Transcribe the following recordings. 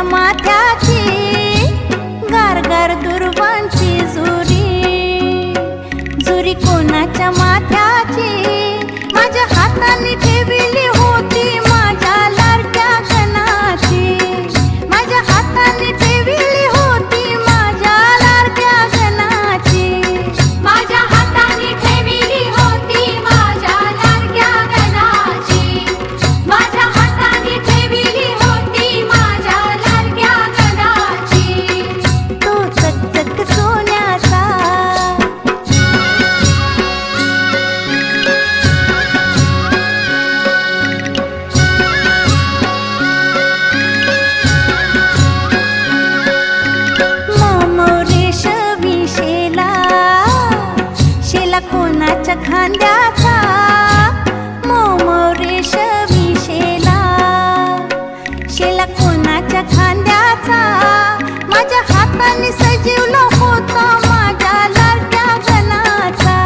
कोणाच्या माथ्याची गारगार दुर्वांची जुरी, जुरी कोणाच्या माथ्याची माझ्या हाताने ठेविली होती माझ्या लाडक्या गणाची, माझ्या हाताने ठेविली होती माझ्या लाडक्या गणाची, माझ्या हाताने ठेविली होती माझ्या लाडक्या गणाची, माझ्या हाताने ठेविली होती माझ्या लाडक्या गणाची. तो चकचक सोन्याचा कोणाच्या खांद्याचा मोमोरेश विशेला, शेला कोणाच्या खांद्याचा माझ्या हाताने सजीवला होता माझ्या लाडक्या गणाचा,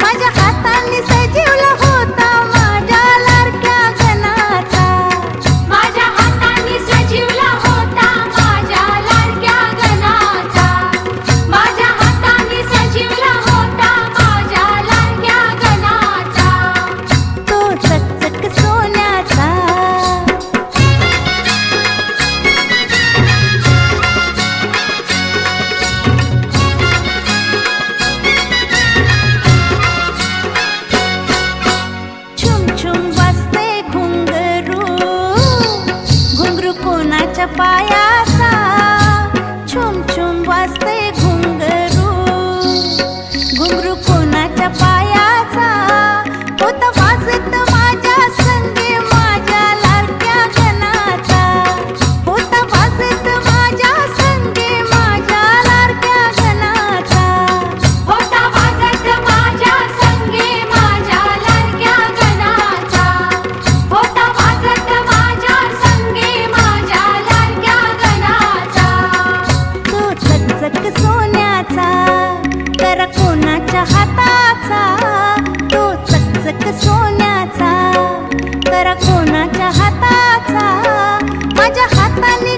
माझ्या हाताने सजीवला होता माझ्या लाडक्या गणाचा, माझ्या हाताने सजीवला होता माझ्या लाडक्या गणाचा, माझ्या हाताने सजीवला होता माझ्या लाडक्या गणाचा. तो चकचक सोन्याचा छुम छुम वाजते घुंगरू, घुंगरू कोणाच्या पायाचा, छुम छुम वाजते घुंगरू, घुंगरू कोणाच्या पायाचा होता वाजत माझ्या संगे माझ्या लाडक्या गणाचा, होता वाजत माझ्या संगे माझ्या लाडक्या गणाचा, होता वाजत माझ्या संगे माझ्या लाडक्या गणाचा, होता वाजत माझ्या संगे माझ्या लाडक्या गणाचा. तो चकचक सोन्याचा तर कोणाच्या हाताचा, तो चकचक सोन्याचा तर कोणाच्या हाताचा माझ्या हाताने